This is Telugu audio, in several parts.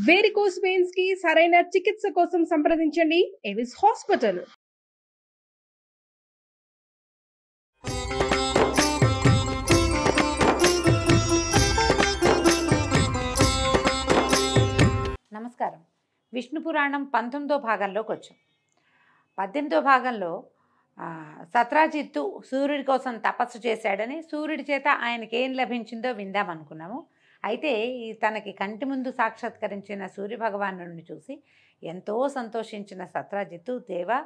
వేరికోస్ వెయిన్స్ కి సరైన చికిత్స కోసం సంప్రదించండి ఎవిస్ హాస్పిటల్. నమస్కారం. విష్ణు పురాణం 19వ భాగంలోకి వచ్చాం. 18వ భాగంలో సత్రాజిత్తు సూర్యుడి కోసం తపస్సు చేశాడని, సూర్యుడి చేత ఆయనకి ఏం లభించిందో విందామనుకున్నాము. అయితే తనకి కంటి ముందు సాక్షాత్కరించిన సూర్యభగవానుడిని చూసి ఎంతో సంతోషించిన సత్రాజిత్తు, దేవా,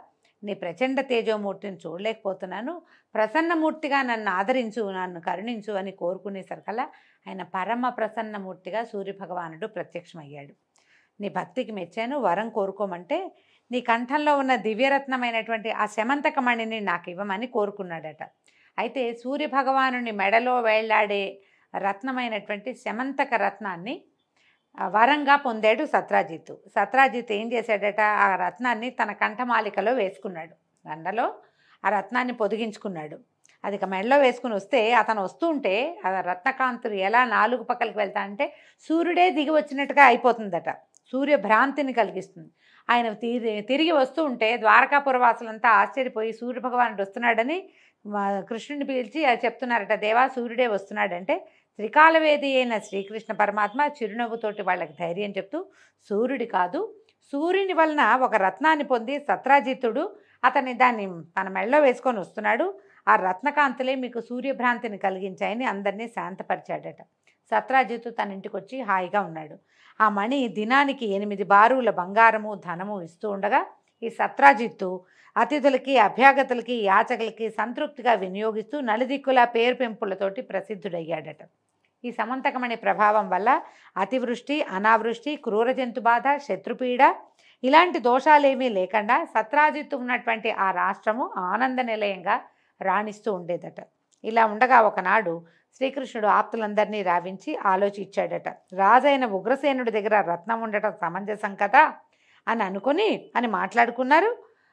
నీ ప్రచండ తేజోమూర్తిని చూడలేకపోతున్నాను, ప్రసన్నమూర్తిగా నన్ను ఆదరించు, నన్ను కరుణించు అని కోరుకునేసరికల్లా ఆయన పరమ ప్రసన్నమూర్తిగా సూర్యభగవానుడు ప్రత్యక్షమయ్యాడు. నీ భక్తికి మెచ్చాను, వరం కోరుకోమంటే నీ కంఠంలో ఉన్న దివ్యరత్నమైనటువంటి ఆ శమంతకమణిని నాకు ఇవ్వమని కోరుకున్నాడట. అయితే సూర్యభగవానుని మెడలో వేళ్లాడే రత్నమైనటువంటి శమంతక రత్నాన్ని వరంగా పొందాడు సత్రాజిత్తు. సత్రాజిత్తు ఏం చేశాడట, ఆ రత్నాన్ని తన కంఠమాలికలో వేసుకున్నాడు. దండలో ఆ రత్నాన్ని పొదిగించుకున్నాడు. అది మెడలో వేసుకుని వస్తే అతను వస్తూ ఉంటే ఆ రత్నకాంతులు ఎలా నాలుగు పక్కలకి వెళ్తా అంటే సూర్యుడే దిగి వచ్చినట్టుగా అయిపోతుందట. సూర్యభ్రాంతిని కలిగిస్తుంది. ఆయన తిరిగి వస్తూ ఉంటే ద్వారకాపురవాసులంతా ఆశ్చర్యపోయి సూర్యభగవానుడు వస్తున్నాడని కృష్ణుని పిలిచి చెప్తున్నారట. దేవా, సూర్యుడే వస్తున్నాడంటే త్రికాలవేది అయిన శ్రీకృష్ణ పరమాత్మ చిరునవ్వుతోటి వాళ్ళకి ధైర్యం చెప్తూ, సూర్యుడి కాదు, సూర్యుని వలన ఒక రత్నాన్ని పొంది సత్రాజిత్తుడు దాన్ని తన మెడలో వేసుకొని వస్తున్నాడు, ఆ రత్నకాంతులే మీకు సూర్యభ్రాంతిని కలిగించాయని అందరినీ శాంతపరిచాడట. సత్రాజిత్తు తన ఇంటికి వచ్చి హాయిగా ఉన్నాడు. ఆ మణి దినానికి 8 బారుల బంగారము ధనము ఇస్తూ ఉండగా ఈ సత్రాజిత్తు అతిథులకి, అభ్యాగతులకి, యాచకులకి సంతృప్తిగా వినియోగిస్తూ నలుదిక్కుల పేరు పెంపులతోటి ప్రసిద్ధుడయ్యాడట. ఈ సమంతకమణి ప్రభావం వల్ల అతివృష్టి, అనావృష్టి, క్రూర జంతు బాధ, శత్రుపీడ ఇలాంటి దోషాలేమీ లేకుండా సత్రాజిత్తు ఉన్నటువంటి ఆ రాష్ట్రము ఆనంద నిలయంగా రాణిస్తూ ఉండేదట. ఇలా ఉండగా ఒకనాడు శ్రీకృష్ణుడు ఆప్తులందరినీ రావించి ఆలోచించాడట. రాజైన ఉగ్రసేనుడి దగ్గర రత్నం ఉండటం సమంజసం కదా అని మాట్లాడుకున్నారు.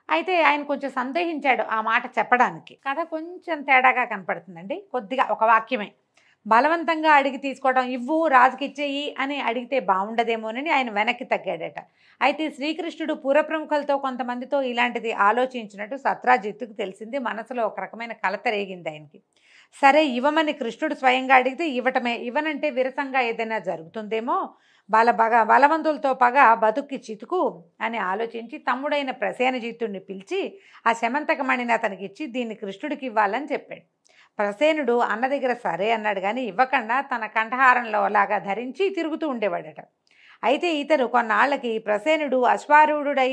అయితే ఆయన కొంచెం సందేహించాడు ఆ మాట చెప్పడానికి. కథ కొంచెం తేడాగా కనపడుతుందండి. కొద్దిగా ఒక వాక్యమే. బలవంతంగా అడిగి తీసుకోవడం, ఇవ్వు రాజుకి ఇచ్చేయి అని అడిగితే బాగుండదేమోనని ఆయన వెనక్కి తగ్గాడట. అయితే శ్రీకృష్ణుడు పురప్రముఖులతో కొంతమందితో ఇలాంటిది ఆలోచించినట్టు సత్రాజిత్తుకు తెలిసింది. మనసులో ఒక రకమైన కలత రేగింది ఆయనకి. సరే, ఇవ్వమని కృష్ణుడు స్వయంగా అడిగితే ఇవ్వటమే. ఇవ్వనంటే విరసంగా ఏదైనా జరుగుతుందేమో, బలవంతులతో పగ బతుక్కి చితుకు అని ఆలోచించి తమ్ముడైన ప్రసేనజిత్తుడిని పిలిచి ఆ శమంతకమణిని అతనికి ఇచ్చి దీన్ని కృష్ణుడికి ఇవ్వాలని చెప్పాడు. ప్రసేనుడు అన్న దగ్గర సరే అన్నాడు, కానీ ఇవ్వకుండా తన కంఠహారంలో లాగా ధరించి తిరుగుతూ ఉండేవాడట. అయితే ఇతను కొన్నాళ్ళకి ప్రసేనుడు అశ్వారూఢుడై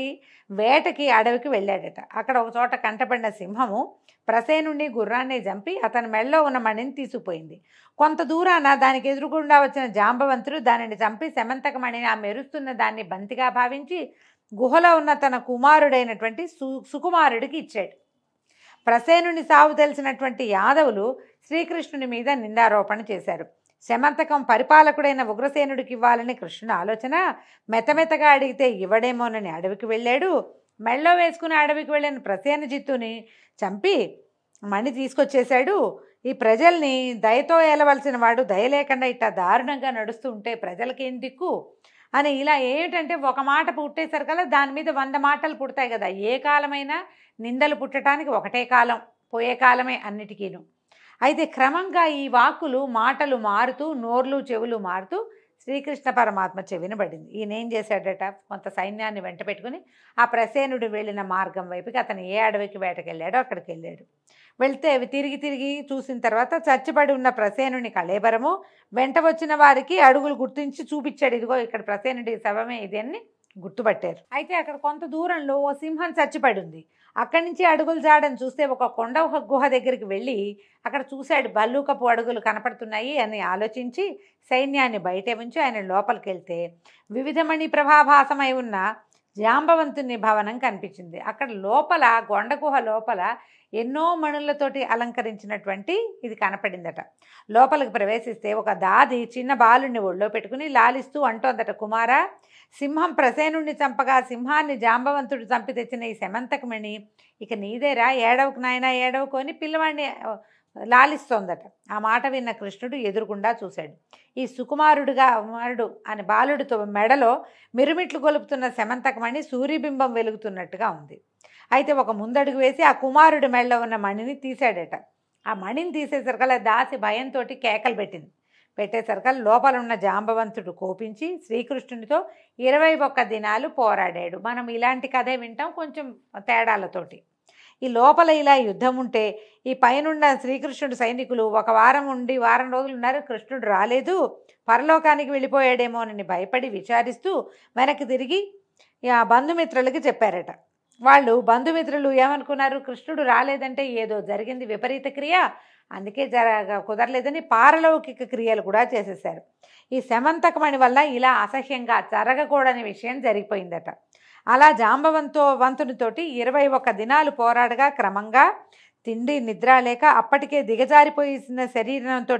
వేటకి అడవికి వెళ్ళాడట. అక్కడ ఒక చోట కంటపడిన సింహము ప్రసేనుడిని, గుర్రాన్ని చంపి అతని మెడలో ఉన్న మణిని తీసుకుపోయింది. కొంత దూరాన దానికి ఎదురుగుండా వచ్చిన జాంబవంతుడు దానిని చంపి శమంతకమణిని, ఆ మెరుస్తున్న దాన్ని బంతిగా భావించి గుహలో ఉన్న తన కుమారుడైనటువంటి సుకుమారుడికి ఇచ్చాడు. ప్రసేనుని సావు తెలిసినటువంటి యాదవులు శ్రీకృష్ణుని మీద నిందారోపణ చేశారు. శమంతకం పరిపాలకుడైన ఉగ్రసేనుడికి ఇవ్వాలని కృష్ణుని ఆలోచన. మెత్తమెత్తగా అడిగితే ఇవ్వడేమోనని అడవికి వెళ్ళాడు. మెడలో వేసుకుని అడవికి వెళ్ళిన ప్రసేనజిత్తుని చంపి మణి తీసుకొచ్చేశాడు. ఈ ప్రజల్ని దయతో ఏలవలసిన వాడు దయ లేకుండా ఇట్లా దారుణంగా నడుస్తూ ఉంటే ప్రజలకేం దిక్కు అని ఇలా ఏమిటంటే ఒక మాట పుట్టేసరికల్లా దాని మీద 100 మాటలు పుడతాయి కదా. ఏ కాలమైనా నిందలు పుట్టడానికి ఒకటే కాలం, పోయే కాలమే అన్నిటికీను. అయితే క్రమంగా ఈ వాక్కులు, మాటలు మారుతూ, నోర్లు చెవులు మారుతూ శ్రీకృష్ణ పరమాత్మ చెవినబడింది. ఈయన ఏం చేశాడట, కొంత సైన్యాన్ని వెంట పెట్టుకుని ఆ ప్రసేనుడు వెళ్ళిన మార్గం వైపుకి అతను ఏ అడవికి వేటకెళ్ళాడో అక్కడికి వెళ్ళాడు. వెళ్తే అవి తిరిగి చూసిన తర్వాత చచ్చిపడి ఉన్న ప్రసేనుని కళేబరము వెంట వచ్చిన వారికి అడుగులు గుర్తించి చూపించాడు. ఇదిగో ఇక్కడ ప్రసేనుడి శవమే ఇది అని గుర్తుపట్టారు. అయితే అక్కడ కొంత దూరంలో ఓ సింహం చచ్చిపడి ఉంది. అక్కడి నుంచి అడుగులు జాడని చూస్తే ఒక కొండ గుహ దగ్గరికి వెళ్ళి అక్కడ చూశాడు. భల్లూకపు అడుగులు కనపడుతున్నాయి అని ఆలోచించి సైన్యాన్ని బయటే ఉంచి ఆయన లోపలికి వెళ్తే వివిధమణి ప్రభాభాసమై ఉన్న జాంబవంతుని భవనం కనిపించింది. అక్కడ లోపల కొండ గుహ లోపల ఎన్నో మణులతోటి అలంకరించినటువంటి ఇది కనపడిందట. లోపలికి ప్రవేశిస్తే ఒక దాది చిన్న బాలుని ఒళ్ళో పెట్టుకుని లాలిస్తూ అంటోందట, కుమారా, సింహం ప్రసేనుణ్ణి చంపగా సింహాన్ని జాంబవంతుడు చంపి తెచ్చిన ఈ శమంతకమణి ఇక నీదేరా, ఏడవకు నాయనా ఏడవకు అని పిల్లవాడిని లాలిస్తోందట. ఆ మాట విన్న కృష్ణుడు ఎదురుగుండా చూశాడు. ఈ సుకుమారుడు అని బాలుడితో మెడలో మిరుమిట్లు గొలుపుతున్న శమంతకమణి సూర్యబింబం వెలుగుతున్నట్టుగా ఉంది. అయితే ఒక ముందడుగు వేసి ఆ కుమారుడి మెడలో ఉన్న మణిని తీశాడట. ఆ మణిని తీసేసరికల్లా దాసి భయంతో కేకలు పెట్టేసరికల్లా లోపల ఉన్న జాంబవంతుడు కోపించి శ్రీకృష్ణునితో 21 దినాలు పోరాడాడు. మనం ఇలాంటి కథే వింటాం, కొంచెం తేడాలతోటి. ఈ లోపల ఇలా యుద్ధం ఉంటే ఈ పైనున్న శ్రీకృష్ణుడు సైనికులు వారం రోజులు ఉన్నారు, కృష్ణుడు రాలేదు, పరలోకానికి వెళ్ళిపోయాడేమోనని భయపడి విచారిస్తూ వెనక్కి తిరిగి ఆ బంధుమిత్రులకి చెప్పారట. వాళ్ళు బంధుమిత్రులు ఏమనుకున్నారు, కృష్ణుడు రాలేదంటే ఏదో జరిగింది విపరీత క్రియ, అందుకే కుదరలేదని పారలౌకిక క్రియలు కూడా చేసేసారు. ఈ శమంతకమణి వల్ల ఇలా అసహ్యంగా జరగకూడని విషయం జరిగిపోయిందట. అలా జాంబవంతునితోటి 21 దినాలు పోరాడగా క్రమంగా తిండి నిద్ర లేక అప్పటికే దిగజారిపోయిన శరీరంతో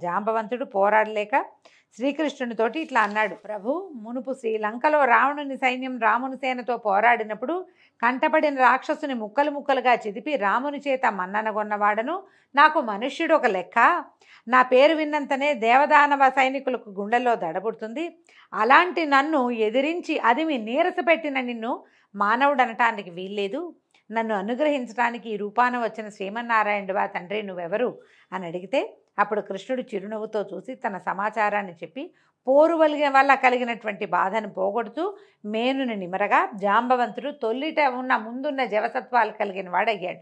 జాంబవంతుడు పోరాడలేక శ్రీకృష్ణునితోటి ఇట్లా అన్నాడు. ప్రభు, మునుపు శ్రీలంకలో రావణుని సైన్యం రాముని సేనతో పోరాడినప్పుడు కంటపడిన రాక్షసుని ముక్కలు ముక్కలుగా చిదిపి రాముని చేత మన్ననగొన్నవాడను, నాకు మనుష్యుడు ఒక లెక్క, నా పేరు విన్నంతనే దేవదానవ సైనికులకు గుండెల్లో దడబుడుతుంది, అలాంటి నన్ను ఎదిరించి అదిమి నీరసపెట్టిన నిన్ను మానవుడు అనటానికి వీల్లేదు, నన్ను అనుగ్రహించడానికి ఈ రూపాన వచ్చిన శ్రీమన్నారాయణుడివా తండ్రి నువ్వెవరు అని అడిగితే అప్పుడు కృష్ణుడు చిరునవ్వుతో చూసి తన సమాచారాన్ని చెప్పి పోరు వల్ల కలిగినటువంటి బాధను పోగొడుతూ మేనుని నిమరగా జాంబవంతుడు తొల్లిట ముందున్న జవసత్వాలు కలిగిన వాడయ్యాడు.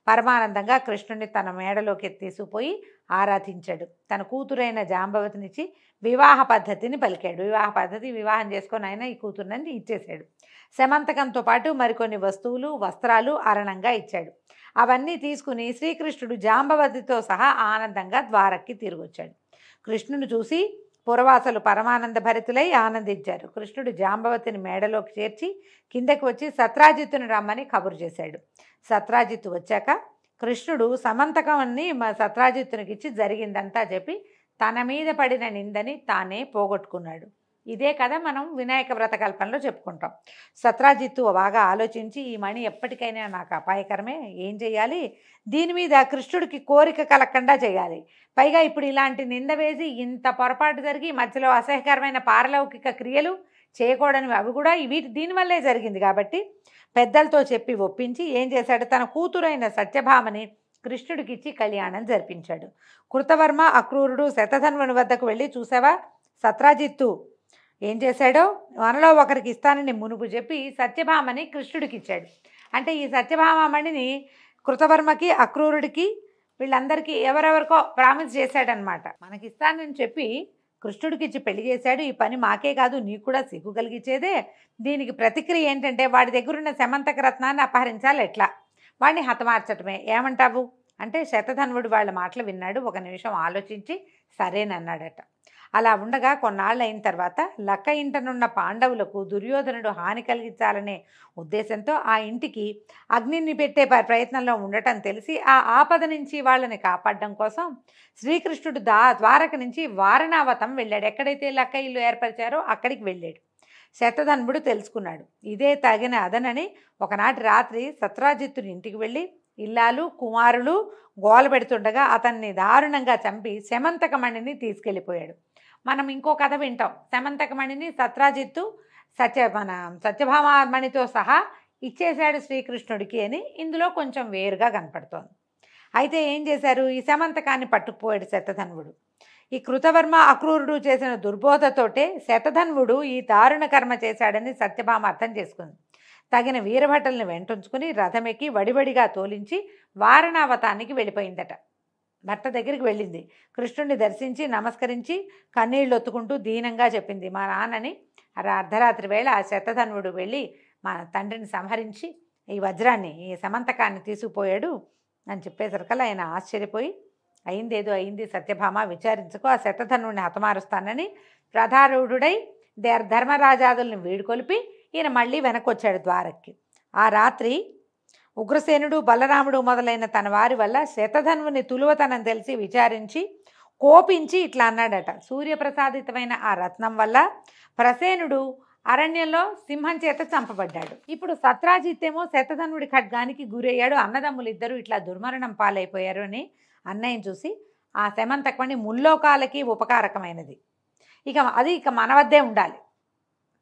పరమానందంగా కృష్ణుడిని తన మేడలోకి తీసుకుపోయి ఆరాధించాడు. తన కూతురైన జాంబవతినిచ్చి వివాహ పద్ధతిని పలికాడు. వివాహం చేసుకొని ఆయన ఈ కూతురుని ఇచ్చేశాడు. శమంతకంతో పాటు మరికొన్ని వస్తువులు వస్త్రాలు అరణంగా ఇచ్చాడు. అవన్నీ తీసుకుని శ్రీకృష్ణుడు జాంబవతితో సహా ఆనందంగా ద్వారక్కి తిరిగొచ్చాడు. కృష్ణుని చూసి పురవాసులు పరమానంద భరితులై ఆనందించారు. కృష్ణుడు జాంబవతిని మేడలోకి చేర్చి కిందకి వచ్చి సత్రాజిత్తుని రమ్మని కబురు చేశాడు. సత్రాజిత్తు వచ్చాక కృష్ణుడు సమంతకాన్ని సత్రాజిత్తునికి ఇచ్చి జరిగిందంతా చెప్పి తన మీద పడిన నిందని తానే పోగొట్టుకున్నాడు. ఇదే కథ మనం వినాయక వ్రతకల్పనలో చెప్పుకుంటాం. సత్రాజిత్తు బాగా ఆలోచించి ఈ మణి ఎప్పటికైనా నాకు అపాయకరమే, ఏం చేయాలి, దీని మీద కృష్ణుడికి కోరిక కలగకుండా చేయాలి, పైగా ఇప్పుడు ఇలాంటి నింద వేసి ఇంత పొరపాటు జరిగి మధ్యలో అసహ్యకరమైన పారలౌకిక క్రియలు చేయకూడనివి అవి కూడా దీనివల్లే జరిగింది కాబట్టి పెద్దలతో చెప్పి ఒప్పించి ఏం చేశాడు, తన కూతురైన సత్యభామని కృష్ణుడికిచ్చి కళ్యాణం జరిపించాడు. కృతవర్మ అక్రూరుడు శతధన్వుని వద్దకు వెళ్ళి చూసావా సత్రాజిత్తు ఏం చేశాడో, మనలో ఒకరికి ఇస్తానని మునుపు చెప్పి సత్యభామని కృష్ణుడికి ఇచ్చాడు. అంటే ఈ సత్యభామమణిని కృతవర్మకి అక్రూరుడికి వీళ్ళందరికీ ఎవరెవరికో ప్రామిస్ చేశాడనమాట. మనకి ఇస్తానని చెప్పి కృష్ణుడికి ఇచ్చి పెళ్లి చేశాడు. ఈ పని మాకే కాదు నీకు కూడా సిగ్గు కలిగించేదే. దీనికి ప్రతిక్రియ ఏంటంటే వాడి దగ్గరున్న శమంతక రత్నాన్ని అపహరించాలి, ఎట్లా, వాడిని హతమార్చటమే, ఏమంటావు అంటే శతధన్వుడు వాళ్ళ మాటలు విన్నాడు. ఒక నిమిషం ఆలోచించి సరేనన్నాడట. అలా ఉండగా కొన్నాళ్ళు అయిన తర్వాత లక్క ఇంటనున్న పాండవులకు దుర్యోధనుడు హాని కలిగించాలనే ఉద్దేశంతో ఆ ఇంటికి అగ్నిని పెట్టే ప్రయత్నంలో ఉండటం తెలిసి ఆ ఆపద నుంచి వాళ్ళని కాపాడడం కోసం శ్రీకృష్ణుడు ద్వారక నుంచి వారణావతం వెళ్ళాడు. ఎక్కడైతే లక్క ఇల్లు ఏర్పరిచారో అక్కడికి వెళ్ళాడు. శతధన్వుడు తెలుసుకున్నాడు. ఇదే తగిన అదనని ఒకనాటి రాత్రి సత్రాజిత్తుని ఇంటికి వెళ్ళి ఇల్లాలు కుమారులు గోల పెడుతుండగా అతన్ని దారుణంగా చంపి శమంతకమణిని తీసుకెళ్ళిపోయాడు. మనం ఇంకో కథ వింటాం. శమంతకమణిని సత్రాజిత్తు సత్యభామమణితో సహా ఇచ్చేశాడు శ్రీకృష్ణుడికి అని ఇందులో కొంచెం వేరుగా కనపడుతోంది. అయితే ఏం చేశారు, ఈ శమంతకాన్ని పట్టుకుపోయాడు శతధన్వుడు. ఈ కృతవర్మ అక్రూరుడు చేసిన దుర్బోధతోటే శతధన్వుడు ఈ దారుణ కర్మ చేశాడని సత్యభామ అర్థం చేసుకుంది. తగిన వీరభటల్ని వెంటుంచుకుని రథమెక్కి వడివడిగా తోలించి వారణావతానికి వెళ్ళిపోయిందట. భర్త దగ్గరికి వెళ్ళింది. కృష్ణుడిని దర్శించి నమస్కరించి కన్నీళ్ళు ఒత్తుకుంటూ దీనంగా చెప్పింది, మా నాన్నని అర్ధరాత్రి వేళ ఆ శతధన్వుడు వెళ్ళి మా తండ్రిని సంహరించి ఈ వజ్రాన్ని ఈ సమంతకాన్ని తీసుకుపోయాడు అని చెప్పేసరికల్లా ఆయన ఆశ్చర్యపోయి అయిందేదో అయింది సత్యభామ విచారించుకో, ఆ శతధన్వుడిని హతమారుస్తానని ప్రధారూఢుడై ధర్మరాజాదుల్ని వీడుకొలిపి ఈయన మళ్ళీ వెనకొచ్చాడు ద్వారక్కి. ఆ రాత్రి ఉగ్రసేనుడు బలరాముడు మొదలైన తన వారి వల్ల శతధన్వుని తులువతనం తెలిసి విచారించి కోపించి ఇట్లా అన్నాడట, సూర్యప్రసాదితమైన ఆ రత్నం వల్ల ప్రసేనుడు అరణ్యంలో సింహం చేత చంపబడ్డాడు. ఇప్పుడు సత్రాజిత్తేమో శతధన్వుడి ఖడ్గానికి గురయ్యాడు. అన్నదమ్ములు ఇద్దరు ఇట్లా దుర్మరణం పాలైపోయారు అని అన్నయ్యని చూసి ఆ శమంతకమణి ముల్లోకాలకి ఉపకారకమైనది, ఇక మన వద్దే ఉండాలి,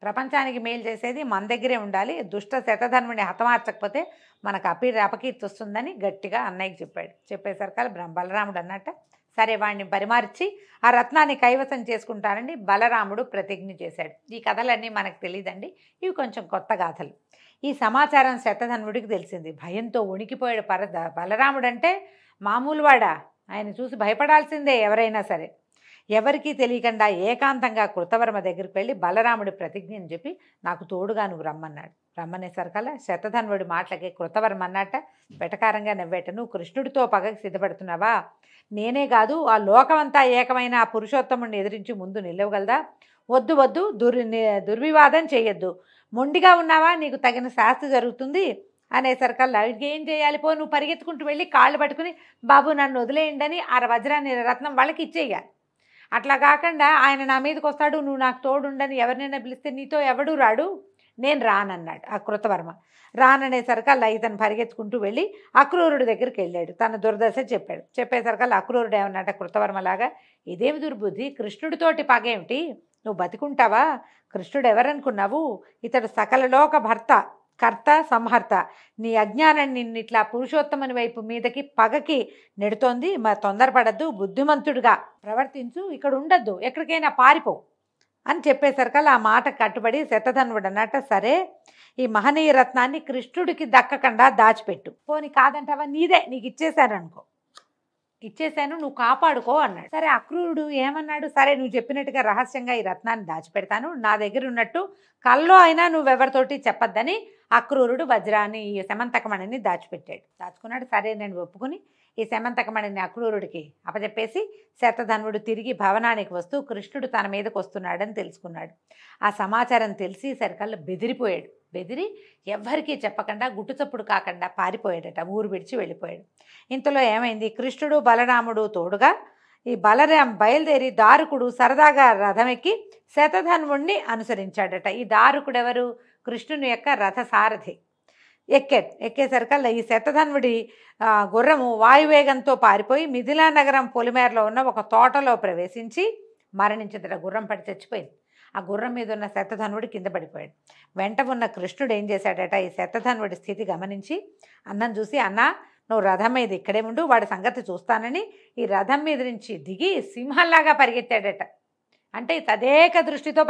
ప్రపంచానికి మేలు చేసేది మన దగ్గరే ఉండాలి, దుష్ట శతధన్వుని హతమార్చకపోతే మనకు అపకీర్తి వస్తుందని గట్టిగా అన్నయ్యకి చెప్పాడు. చెప్పేసరికి బలరాముడు అన్నట్ట సరే వాడిని పరిమార్చి ఆ రత్నాన్ని కైవసం చేసుకుంటానని బలరాముడు ప్రతిజ్ఞ చేశాడు. ఈ కథలన్నీ మనకు తెలియదండి, ఇవి కొంచెం కొత్త గాథలు. ఈ సమాచారం శతధన్వుడికి తెలిసింది. భయంతో వణికిపోయాడు. బలరాముడు అంటే మామూలు వాడా? ఆయన చూసి భయపడాల్సిందే ఎవరైనా సరే. ఎవరికీ తెలియకుండా ఏకాంతంగా కృతవర్మ దగ్గరికి వెళ్ళి బలరాముడి ప్రతిజ్ఞని చెప్పి నాకు తోడుగా నువ్వు రమ్మన్నాడు. రమ్మనేసరికల్లా శతధన్వుడి మాటలకి కృతవర్మ అన్నట్ట వెటకారంగా నవ్వేట, నువ్వు కృష్ణుడితో పగకి సిద్ధపడుతున్నావా? నేనే కాదు ఆ లోకమంతా ఏకమైన ఆ పురుషోత్తముడిని ఎదిరించి ముందు నిలవగలదా? వద్దు దుర్వివాదం చేయొద్దు, మొండిగా ఉన్నావా నీకు తగిన శాస్తి జరుగుతుంది అనేసరికల్లా ఏం చేయాలి? పో నువ్వు పరిగెత్తుకుంటూ వెళ్ళి కాళ్ళు పట్టుకుని బాబు నన్ను వదిలేయండి అని ఆ వజ్రాన్ని రత్నం వాళ్ళకి ఇచ్చేయాలి. అట్లా కాకుండా ఆయన నా మీదకి వస్తాడు, నువ్వు నాకు తోడుండని ఎవరినైనా పిలిస్తే నీతో ఎవడు రాడు, నేను రానన్నాడు ఆ కృతవర్మ. రాననేసరికల్లా ఇతను పరిగెత్తుకుంటూ వెళ్ళి అక్రూరుడి దగ్గరికి వెళ్ళాడు. తన దుర్దశ చెప్పాడు. చెప్పేసరికల్లా అక్రూరుడు ఏమన్నట్ట కృతవర్మలాగా, ఇదేమి దుర్బుద్ధి, కృష్ణుడితోటి పగేమిటి, నువ్వు బతికుంటావా? కృష్ణుడు ఎవరనుకున్నావు? ఇతడు సకలలోక భర్త, కర్త, సంహర్త. నీ అజ్ఞానం నిన్ను ఇట్లా పురుషోత్తముని వైపు మీదకి పగకి నెడుతోంది. మరి తొందరపడద్దు, బుద్ధిమంతుడిగా ప్రవర్తించు, ఇక్కడ ఉండద్దు, ఎక్కడికైనా పారిపో అని చెప్పేసరికల్లా ఆ మాట కట్టుబడి శతధన్వుడు అన్నట్ట సరే ఈ మహనీయ రత్నాన్ని కృష్ణుడికి దక్కకుండా దాచిపెట్టు, పోని కాదంటావా నీదే, నీకు ఇచ్చేశాను నువ్వు కాపాడుకో అన్నాడు. సరే అక్రూరుడు ఏమన్నాడు, సరే నువ్వు చెప్పినట్టుగా రహస్యంగా ఈ రత్నాన్ని దాచిపెడతాను, నా దగ్గర ఉన్నట్టు కల్లో అయినా నువ్వెవరితోటి చెప్పొద్దని అక్రూరుడు వజ్రాన్ని ఈ శమంతకమణిని దాచుకున్నాడు. సరే నేను ఒప్పుకుని ఈ శమంతకమణిని అక్రూరుడికి అప్పచెప్పేసి శతధన్వుడు తిరిగి భవనానికి వస్తూ కృష్ణుడు తన మీదకి వస్తున్నాడని తెలుసుకున్నాడు. ఆ సమాచారం తెలిసి సరికల్లా బెదిరి ఎవ్వరికీ చెప్పకుండా గుట్టుచప్పుడు కాకుండా పారిపోయాడట, ఊరు విడిచి వెళ్ళిపోయాడు. ఇంతలో ఏమైంది, కృష్ణుడు బలరాముడు తోడుగా ఈ బలరాం బయలుదేరి దారుకుడు సరదాగా రథమెక్కి శతధన్వుణ్ణి అనుసరించాడట. ఈ దారుకుడు ఎవరు? కృష్ణుని యొక్క రథసారథి. ఎక్కేసరికల్లా ఈ శతధన్వుడి గుర్రము వాయువేగంతో పారిపోయి మిథిలా నగరం పొలిమేరలో ఉన్న ఒక తోటలో ప్రవేశించి మరణించిందట. గుర్రం పడి చచ్చిపోయింది. ఆ గుర్రం మీద ఉన్న శతధన్వుడు కింద పడిపోయాడు. వెంట ఉన్న కృష్ణుడు ఏం చేశాడట, ఈ శతధన్వుడి స్థితి గమనించి అన్నం చూసి, అన్నా నువ్వు రథం మీద ఇక్కడే ఉండు, వాడి సంగతి చూస్తానని ఈ రథం మీద నుంచి దిగి సింహంలాగా పరిగెత్తాడట. అంటే తదేక దృష్టితో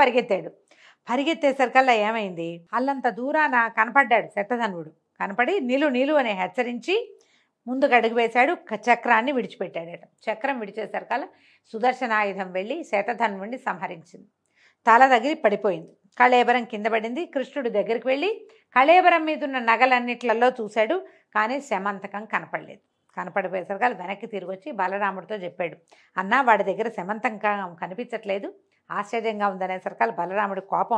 పరిగెత్తేసరికల్లా ఏమైంది, అల్లంత దూరాన కనపడ్డాడు శతధన్వుడు. కనపడి నీలు అని హెచ్చరించి ముందుకు అడుగు వేశాడు. చక్రాన్ని విడిచిపెట్టాడట. చక్రం విడిచేసరికల్లా సుదర్శనాయుధం వెళ్ళి శతధన్వుడిని సంహరించింది. తల తగిలి పడిపోయింది. కళేబరం కింద పడింది. కృష్ణుడి దగ్గరికి వెళ్ళి కళేబరం మీద ఉన్న నగలన్నిట్లలో చూశాడు, కానీ శమంతకం కనపడలేదు. కనపడిపోయేసరికి వెనక్కి తిరిగి వచ్చి బలరాముడితో చెప్పాడు, అన్నా వాడి దగ్గర శమంతకం కనిపించట్లేదు, ఆశ్చర్యంగా ఉందనేసరికల్లా బలరాముడి కోపం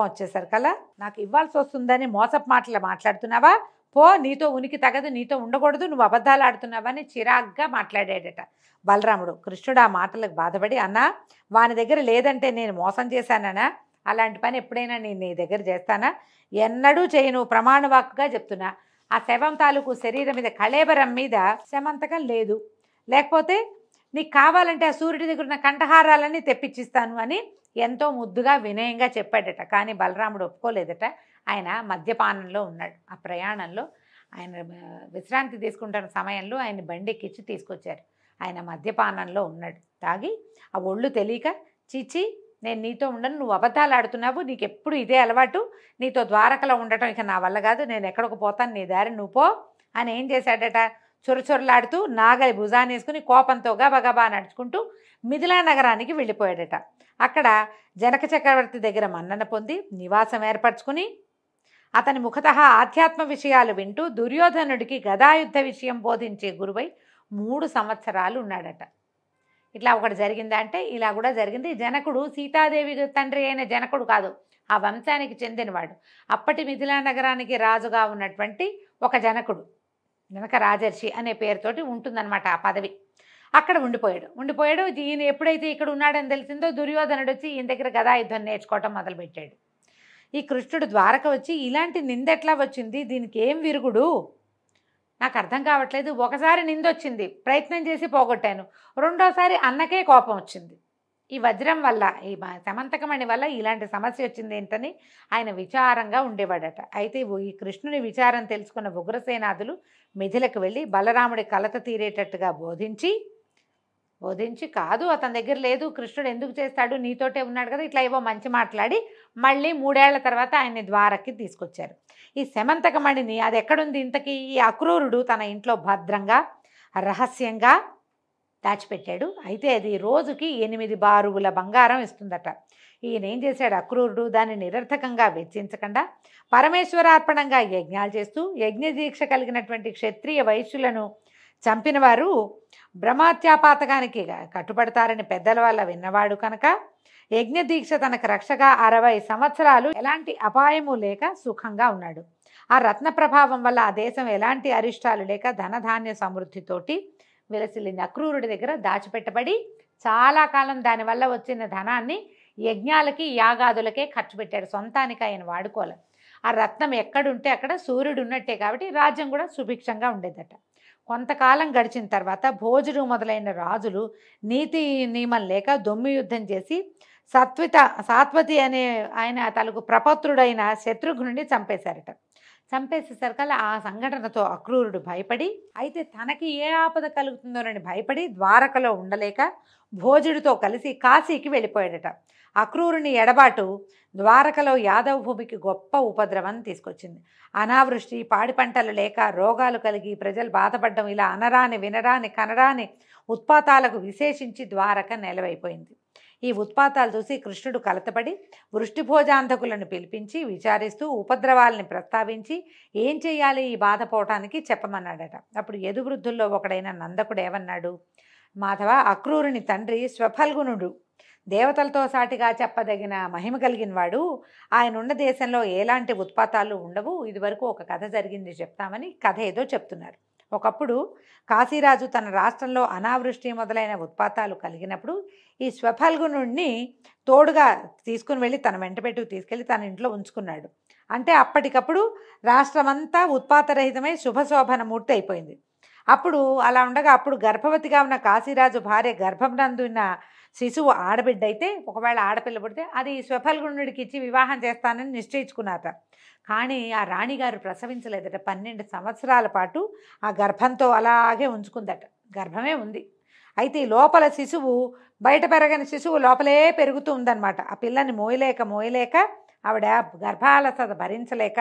వచ్చేసరికల్లా నాకు ఇవ్వాల్సి వస్తుందని మోసపు మాటలు మాట్లాడుతున్నావా, పో, నీతో ఉనికి తగదు, నీతో ఉండకూడదు, నువ్వు అబద్ధాలు ఆడుతున్నావని చిరాగ్గా మాట్లాడాడట బలరాముడు. కృష్ణుడు ఆ మాటలకు బాధపడి, అన్నా వాని దగ్గర లేదంటే నేను మోసం చేశానన్నా, అలాంటి పని ఎప్పుడైనా నేను నీ దగ్గర చేస్తానా? ఎన్నడూ చేయను, ప్రమాణవాక్కుగా చెప్తున్నా. ఆ శవం తాలూకు శరీరం మీద కళేబరం మీద శమంతకం లేదు, లేకపోతే నీకు కావాలంటే ఆ సూర్యుడి దగ్గర ఉన్న కంఠహారాలన్నీ తెప్పించిస్తాను అని ఎంతో ముద్దుగా వినయంగా చెప్పాడట. కానీ బలరాముడు ఒప్పుకోలేదట. ఆయన మద్యపానంలో ఉన్నాడు. ఆ ప్రయాణంలో ఆయన విశ్రాంతి తీసుకుంటున్న సమయంలో ఆయన బండెక్కించి తీసుకొచ్చారు. ఆయన మద్యపానంలో ఉన్నాడు. తాగి ఆ ఒళ్ళు తెలియక, చీచి నేను నీతో ఉండను, నువ్వు అబద్ధాలు ఆడుతున్నావు, నీకు ఎప్పుడు ఇదే అలవాటు, నీతో ద్వారకలో ఉండటం ఇక నా వల్ల కాదు, నేను ఎక్కడికి పోతాను, నీ దారి నువ్వు పో అని ఏం చేశాడట, చొరచొరలాడుతూ నాగలి భుజాన్ని వేసుకుని కోపంతో గబగబా నడుచుకుంటూ మిథిలా నగరానికి వెళ్ళిపోయాడట. అక్కడ జనక చక్రవర్తి దగ్గర మన్నన పొంది నివాసం ఏర్పరచుకుని అతని ముఖతః ఆధ్యాత్మ విషయాలు వింటూ దుర్యోధనుడికి గదాయుద్ధ విషయం బోధించే గురువై 3 సంవత్సరాలు ఉన్నాడట. ఇట్లా ఒకటి జరిగిందా అంటే ఇలా కూడా జరిగింది. జనకుడు సీతాదేవి తండ్రి అయిన జనకుడు కాదు, ఆ వంశానికి చెందినవాడు. అప్పటి మిథిలా నగరానికి రాజుగా ఉన్నటువంటి ఒక జనకుడు, జనక రాజర్షి అనే పేరుతోటి ఉంటుందన్నమాట ఆ పదవి. అక్కడ ఉండిపోయాడు. ఈయన ఎప్పుడైతే ఇక్కడ ఉన్నాడని తెలిసిందో దుర్యోధనుడు వచ్చి ఈయన దగ్గర గదాయుద్ధం నేర్చుకోవటం మొదలుపెట్టాడు. ఈ కృష్ణుడు ద్వారక వచ్చి ఇలాంటి నిందెట్లా వచ్చింది, దీనికి ఏం విరుగుడు, నాకు అర్థం కావట్లేదు. ఒకసారి నిందొచ్చింది, ప్రయత్నం చేసి పోగొట్టాను, రెండోసారి అన్నకే కోపం వచ్చింది. ఈ వజ్రం వల్ల, ఈ సమంతకమణి వల్ల ఇలాంటి సమస్య వచ్చింది ఏంటని ఆయన విచారంగా ఉండేవాడట. అయితే ఈ కృష్ణుని విచారం తెలుసుకున్న ఉగ్రసేనాదులు మిథిలకు వెళ్ళి బలరాముడి కలత తీరేటట్టుగా బోధించి కాదు అతని దగ్గర లేదు, కృష్ణుడు ఎందుకు చేస్తాడు, నీతోటే ఉన్నాడు కదా, ఇట్లా ఏవో మంచి మాట్లాడి మళ్ళీ 3 ఏళ్ల తర్వాత ఆయన్ని ద్వారకి తీసుకొచ్చారు. ఈ సమంతకమణిని అది ఎక్కడుంది ఇంతకీ? ఈ అక్రూరుడు తన ఇంట్లో భద్రంగా రహస్యంగా దాచిపెట్టాడు. అయితే అది రోజుకి 8 బారువుల బంగారం ఇస్తుందట. ఈయన ఏం చేశాడు అక్రూరుడు? దాన్ని నిరర్థకంగా వెచ్చించకుండా పరమేశ్వరార్పణంగా యజ్ఞాలు చేస్తూ యజ్ఞదీక్ష కలిగినటువంటి క్షత్రియ వైశ్యులను చంపిన వారు బ్రహ్మత్యాపాతకానికి కట్టుబడతారని పెద్దల వల్ల విన్నవాడు కనుక యజ్ఞదీక్ష తనకు రక్షగా 60 సంవత్సరాలు ఎలాంటి అపాయము లేక సుఖంగా ఉన్నాడు. ఆ రత్న ప్రభావం వల్ల ఆ దేశం ఎలాంటి అరిష్టాలు లేక ధనధాన్య సమృద్ధితోటి విలసిల్లింది. అక్రూరుడి దగ్గర దాచిపెట్టబడి చాలా కాలం దానివల్ల వచ్చిన ధనాన్ని యజ్ఞాలకి యాగాదులకే ఖర్చు పెట్టాడు, సొంతానికి ఆయన వాడుకోవాలి. ఆ రత్నం ఎక్కడుంటే అక్కడ సూర్యుడు ఉన్నట్టే కాబట్టి రాజ్యం కూడా సుభిక్షంగా ఉండేదట. కొంతకాలం గడిచిన తర్వాత భోజుడు మొదలైన రాజులు నీతి నియమం లేక దొమ్మి యుద్ధం చేసి సాత్వతి అనే ఆయన తనకు ప్రపత్రుడైన శత్రుఘ్నుడిని చంపేశారట. చంపేసేసరికల్లా ఆ సంఘటనతో అక్రూరుడు భయపడి, అయితే తనకి ఏ ఆపద కలుగుతుందోనని భయపడి ద్వారకలో ఉండలేక భోజుడితో కలిసి కాశీకి వెళ్ళిపోయాడట. అక్రూరుని ఎడబాటు ద్వారకలో యాదవ భూమికి గొప్ప ఉపద్రవం తీసుకొచ్చింది. అనావృష్టి, పాడి పంటలు లేక రోగాలు కలిగి ప్రజలు బాధపడడం, ఇలా అనరాని వినరాని కనరాని ఉత్పాతాలకు విశేషించి ద్వారక నెలవైపోయింది. ఈ ఉత్పాతాలు చూసి కృష్ణుడు కలతపడి వృష్టిభోజాంధకులను పిలిపించి విచారిస్తూ ఉపద్రవాలని ప్రస్తావించి ఏం చెయ్యాలి ఈ బాధ పోవటానికి చెప్పమన్నాడట. అప్పుడు యదువృద్ధుల్లో ఒకడైన నందకుడు ఏమన్నాడు? మాధవ, అక్రూరుని తండ్రి స్వఫల్గునుడు దేవతలతో సాటిగా చెప్పదగిన మహిమ కలిగిన వాడు. ఆయన ఉన్న దేశంలో ఎలాంటి ఉత్పాతాలు ఉండవు. ఇదివరకు ఒక కథ జరిగింది చెప్తామని కథ ఏదో చెప్తున్నారు. ఒకప్పుడు కాశీరాజు తన రాష్ట్రంలో అనావృష్టి మొదలైన ఉత్పాతాలు కలిగినప్పుడు ఈ స్వఫల్గునుడిని తోడుగా తీసుకుని వెళ్ళి తన వెంటబెట్టుకు తీసుకెళ్ళి తన ఇంట్లో ఉంచుకున్నాడు. అంటే అప్పటికప్పుడు రాష్ట్రమంతా ఉత్పాతరహితమై శుభశోభన మూర్తి అయిపోయింది. అప్పుడు అలా ఉండగా అప్పుడు గర్భవతిగా ఉన్న కాశీరాజు భార్య గర్భం నందున్న శిశువు ఆడబిడ్డ అయితే, ఒకవేళ ఆడపిల్ల పుడితే అది స్వఫల్గునుడికి ఇచ్చి వివాహం చేస్తానని నిశ్చయించుకున్నారట. కానీ ఆ రాణిగారు ప్రసవించలేదట. 12 సంవత్సరాల పాటు ఆ గర్భంతో అలాగే ఉంచుకుందట. గర్భమే ఉంది. అయితే ఈ లోపల శిశువు, బయట పెరగని శిశువు లోపలే పెరుగుతూ ఉందన్నమాట. ఆ పిల్లని మోయలేక ఆవిడ గర్భాలసత భరించలేక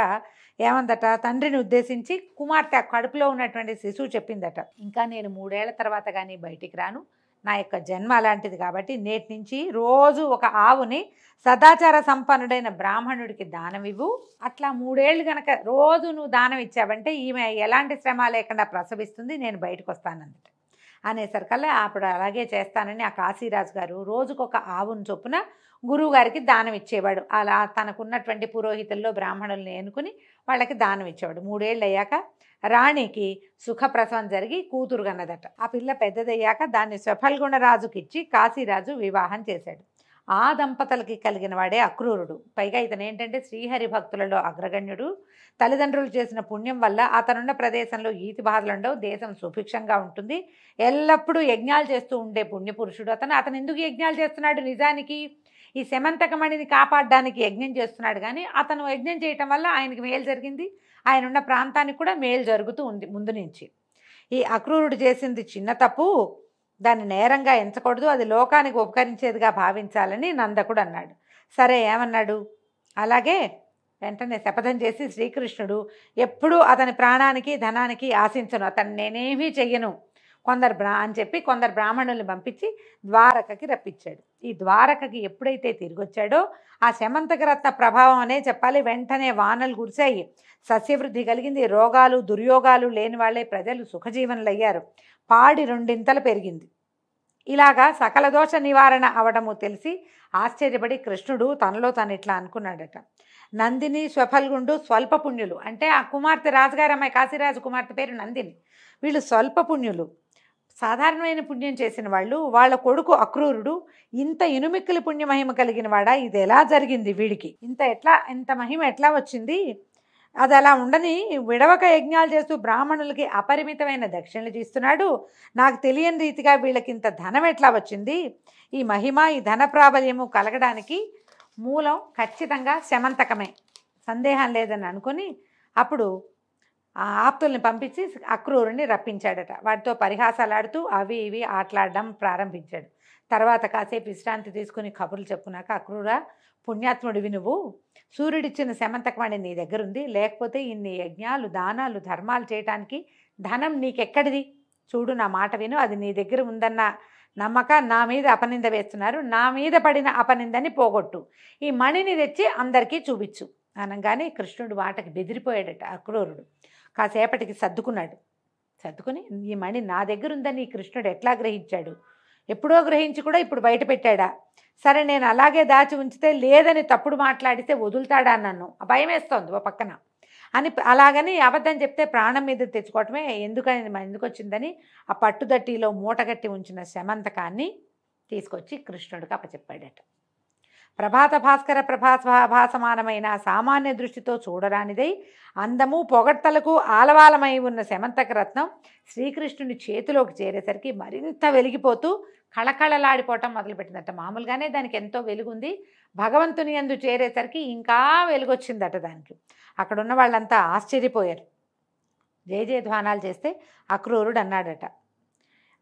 ఏమందట, తండ్రిని ఉద్దేశించి కుమార్తె కడుపులో ఉన్నటువంటి శిశువు చెప్పిందట, ఇంకా నేను 3 ఏళ్ల తర్వాత కానీ బయటికి రాను, నా యొక్క జన్మ అలాంటిది కాబట్టి నేటి నుంచి రోజు ఒక ఆవుని సదాచార సంపన్నుడైన బ్రాహ్మణుడికి దానం ఇవ్వు. అట్లా 3 ఏళ్ళు కనుక రోజు నువ్వు దానం ఇచ్చావంటే ఈమె ఎలాంటి శ్రమ లేకుండా ప్రసవిస్తుంది, నేను బయటకు వస్తానందట. అనేసరికల్లా అప్పుడు అలాగే చేస్తానని ఆ కాశీరాజు గారు రోజుకొక ఆవును చొప్పున గురువుగారికి దానం ఇచ్చేవాడు. అలా తనకున్నటువంటి పురోహితుల్లో బ్రాహ్మణుల్ని ఎన్నుకుని వాళ్ళకి దానం ఇచ్చేవాడు. 3 ఏళ్ళు అయ్యాక రాణికి సుఖప్రసవం జరిగి కూతురు కన్నదట. ఆ పిల్ల పెద్దదయ్యాక దాన్ని స్వఫల్గుణరాజుకి ఇచ్చి కాశీరాజు వివాహం చేశాడు. ఆ దంపతులకి కలిగిన వాడే అక్రూరుడు. పైగా ఇతను ఏంటంటే శ్రీహరి భక్తులలో అగ్రగణ్యుడు. తల్లిదండ్రులు చేసిన పుణ్యం వల్ల అతనున్న ప్రదేశంలో ఈతి బాధలుండవు, దేశం సుభిక్షంగా ఉంటుంది, ఎల్లప్పుడూ యజ్ఞాలు చేస్తూ ఉండే పుణ్యపురుషుడు అతను ఎందుకు యజ్ఞాలు చేస్తున్నాడు? నిజానికి ఈ సమంతకమణిని కాపాడడానికి యజ్ఞం చేస్తున్నాడు. కానీ అతను యజ్ఞం చేయటం వల్ల ఆయనకి మేలు జరిగింది, ఆయన ఉన్న ప్రాంతానికి కూడా మేలు జరుగుతూ ఉంది ముందు నుంచి. ఈ అక్రూరుడు చేసింది చిన్న తప్పు, దాన్ని నేరంగా ఎంచకూడదు, అది లోకానికి ఉపకరించేదిగా భావించాలని నందకుడు అన్నాడు. సరే ఏమన్నాడు? అలాగే వెంటనే శపథం చేసి శ్రీకృష్ణుడు ఎప్పుడూ అతని ప్రాణానికి ధనానికి ఆశించను, అతను నేనేమీ చెయ్యను అని చెప్పి కొందరు బ్రాహ్మణుల్ని పంపించి ద్వారకకి రప్పించాడు. ఈ ద్వారకకి ఎప్పుడైతే తిరిగొచ్చాడో ఆ శమంతకరత్న ప్రభావం అనే చెప్పాలి. వెంటనే వానలు కురిశాయి, సస్యవృద్ధి కలిగింది, రోగాలు దుర్యోగాలు లేని వాళ్ళే ప్రజలు సుఖజీవనులు అయ్యారు, పాడి 2 ఇంతలు పెరిగింది. ఇలాగా సకల దోష నివారణ అవడము తెలిసి ఆశ్చర్యపడి కృష్ణుడు తనలో తను ఇట్లా అనుకున్నాడట, నందిని స్వఫల్గుండు స్వల్ప పుణ్యులు. అంటే ఆ కుమార్తె రాజుగారి అమ్మాయి కాశీరాజు కుమార్తె పేరు నందిని. వీళ్ళు స్వల్ప పుణ్యులు, సాధారణమైన పుణ్యం చేసిన వాళ్ళు. వాళ్ళ కొడుకు అక్రూరుడు ఇంత ఇనుమిక్కిలి పుణ్యమహిమ కలిగిన వాడా? ఇది ఎలా జరిగింది వీడికి? ఇంత మహిమ ఎట్లా వచ్చింది? అది అలా ఉండని విడవక యజ్ఞాలు చేస్తూ బ్రాహ్మణులకి అపరిమితమైన దక్షిణలు ఇస్తున్నాడు. నాకు తెలియని రీతిగా వీళ్ళకి ఇంత ధనం ఎట్లా వచ్చింది? ఈ మహిమ, ఈ ధన ప్రాబల్యము కలగడానికి మూలం ఖచ్చితంగా శమంతకమే, సందేహం లేదని అనుకుని అప్పుడు ఆ ఆప్తుల్ని పంపించి అక్రూరుని రప్పించాడట. వాటితో పరిహాసాలాడుతూ అవి ఇవి ఆటలాడడం ప్రారంభించాడు. తర్వాత కాసేపు విశ్రాంతి తీసుకుని కబుర్లు చెప్పుకున్నాక, అక్రూరా, పుణ్యాత్ముడివి నువ్వు, సూర్యుడిచ్చిన శమంతకమణి నీ దగ్గర ఉంది, లేకపోతే ఇన్ని యజ్ఞాలు, దానాలు, ధర్మాలు చేయటానికి ధనం నీకెక్కడిది? చూడు, నా మాట విను, అది నీ దగ్గర ఉందన్న నమ్మక నా మీద అపనింద వేస్తున్నారు, నా మీద పడిన అపనిందని పోగొట్టు, ఈ మణిని తెచ్చి అందరికీ చూపించు అనగానే కృష్ణుడు వాటకి బెదిరిపోయాడట. అక్రూరుడు కాసేపటికి సర్దుకున్నాడు. సర్దుకుని, ఈ మణి నా దగ్గర ఉందని కృష్ణుడు ఎట్లా గ్రహించాడు? ఎప్పుడో గ్రహించి కూడా ఇప్పుడు బయట పెట్టాడా? సరే, నేను అలాగే దాచి ఉంచితే లేదని తప్పుడు మాట్లాడితే వదులుతాడా నన్ను? భయం వేస్తోంది ఓ పక్కన అని. అలాగని అబద్ధం చెప్తే ప్రాణం మీద తెచ్చుకోవటమే, ఎందుకు వచ్చిందని ఆ పట్టుదట్టిలో మూటగట్టి ఉంచిన శమంతకాన్ని తీసుకొచ్చి కృష్ణుడికి అప్పచెప్పాడట. ప్రభాత భాస్కర భాసమానమైన సామాన్య దృష్టితో చూడరానిదై అందము పొగడ్తలకు ఆలవాలమై ఉన్న శమంతక రత్నం శ్రీకృష్ణుని చేతిలోకి చేరేసరికి మరింత వెలిగిపోతూ కళకళలాడిపోవటం మొదలుపెట్టిందట. మామూలుగానే దానికి ఎంతో వెలుగుంది, భగవంతుని యందు చేరేసరికి ఇంకా వెలుగొచ్చిందట దానికి. అక్కడున్న వాళ్ళంతా ఆశ్చర్యపోయారు. జయ జయధ్వానాలు చేస్తే అక్రూరుడు అన్నాడట,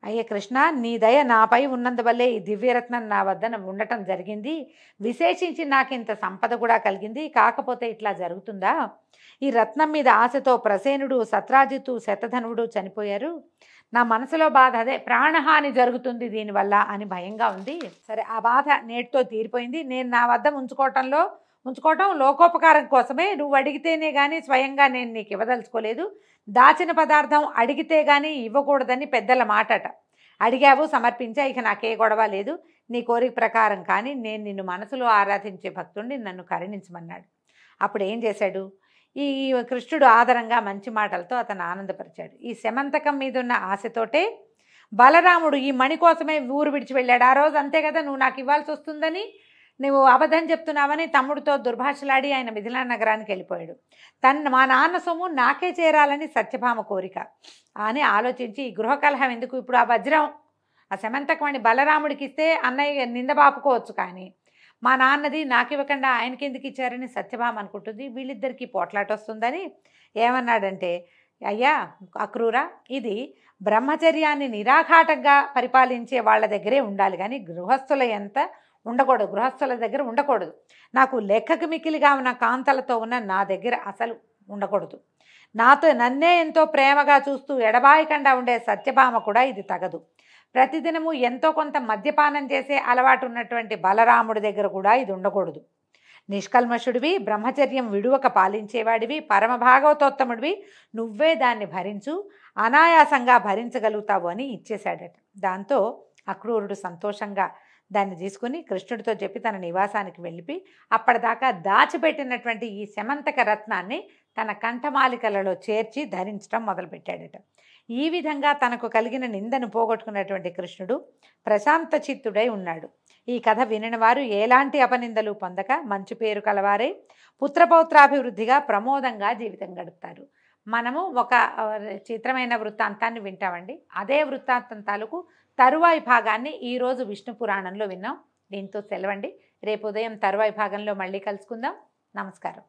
అయ్యే కృష్ణ, నీ దయ నాపై ఉన్నందువల్లే ఈ దివ్యరత్నం నా వద్ద ఉండటం జరిగింది. విశేషించి నాకు ఇంత సంపద కూడా కలిగింది. కాకపోతే ఇట్లా జరుగుతుందా? ఈ రత్నం మీద ఆశతో ప్రసేనుడు, సత్రాజిత్తు, శతధనుడు చనిపోయారు. నా మనసులో బాధ అదే, ప్రాణహాని జరుగుతుంది దీనివల్ల అని భయంగా ఉంది. సరే, ఆ బాధ నేటితో తీరిపోయింది. నేను నా వద్ద ఉంచుకోవటం లోకోపకారం కోసమే. నువ్వు అడిగితేనే కానీ స్వయంగా నేను నీకు ఇవ్వదలుచుకోలేదు. దాచిన పదార్థం అడిగితే కానీ ఇవ్వకూడదని పెద్దల మాటట. అడిగావు, సమర్పించా, ఇక నాకే గొడవ లేదు. నీ కోరిక ప్రకారం కానీ నేను నిన్ను మనసులో ఆరాధించే భక్తుడిని, నన్ను కరుణించమన్నాడు. అప్పుడు ఏం చేశాడు? ఈ కృష్ణుడు ఆదరంగా మంచి మాటలతో అతను ఆనందపరిచాడు. ఈ శమంతకం మీద ఉన్న ఆశతోటే బలరాముడు ఈ మణి కోసమే ఊరు విడిచి వెళ్ళాడు. ఆ రోజు అంతే కదా, నువ్వు నాకు ఇవ్వాల్సి వస్తుందని నువ్వు అబద్ధం చెప్తున్నావని తమ్ముడితో దుర్భాషలాడి ఆయన మిథిలా నగరానికి వెళ్ళిపోయాడు. మా నాన్న సొమ్ము నాకే చేరాలని సత్యభామ కోరిక అని ఆలోచించి, ఈ గృహకలహం ఎందుకు, ఇప్పుడు ఆ వజ్రం, ఆ శమంతకమణి బలరాముడికి ఇస్తే అన్నయ్య నిందబాపుకోవచ్చు, కానీ మా నాన్నది నాకు ఇవ్వకుండా ఆయనకి ఎందుకు ఇచ్చారని సత్యభామ అనుకుంటుంది. వీళ్ళిద్దరికీ పోట్లాట వస్తుందని ఏమన్నాడంటే, అయ్యా అక్రూరా, ఇది బ్రహ్మచర్యాన్ని నిరాఘాటంగా పరిపాలించే వాళ్ళ దగ్గరే ఉండాలి, కానీ గృహస్థుల గృహస్థుల దగ్గర ఉండకూడదు. నాకు లెక్కకు మిక్కిలిగా ఉన్న కాంతలతో ఉన్న నా దగ్గర అసలు ఉండకూడదు. నన్నే ఎంతో ప్రేమగా చూస్తూ ఎడబాయకుండా ఉండే సత్యభామ కూడా ఇది తగదు. ప్రతిదినము ఎంతో కొంత మద్యపానం చేసే అలవాటు ఉన్నటువంటి బలరాముడి దగ్గర కూడా ఇది ఉండకూడదు. నిష్కల్మషుడివి, బ్రహ్మచర్యం విడువక పాలించేవాడివి, పరమ భాగవతోత్తముడివి, నువ్వే దాన్ని భరించు, అనాయాసంగా భరించగలుగుతావు అని ఇచ్చేశాడట. దాంతో అక్రూరుడు సంతోషంగా దాన్ని తీసుకుని కృష్ణుడితో చెప్పి తన నివాసానికి వెళ్ళిపి అప్పటిదాకా దాచిపెట్టినటువంటి ఈ శమంతక రత్నాన్ని తన కంఠమాలికలలో చేర్చి ధరించడం మొదలుపెట్టాడట. ఈ విధంగా తనకు కలిగిన నిందను పోగొట్టుకున్నటువంటి కృష్ణుడు ప్రశాంత చిత్తుడై ఉన్నాడు. ఈ కథ వినిన వారు ఎలాంటి అపనిందలు పొందక మంచి పేరు కలవారై పుత్రపౌత్రాభివృద్ధిగా ప్రమోదంగా జీవితం గడుపుతారు. మనము ఒక చిత్రమైన వృత్తాంతాన్ని వింటామండి. అదే వృత్తాంతం తాలూకు తరువాయి భాగాన్ని ఈరోజు విష్ణు పురాణంలో విన్నాం. దీంతో సెలవండి. రేపు ఉదయం తరువాయి భాగంలో మళ్ళీ కలుసుకుందాం. నమస్కారం.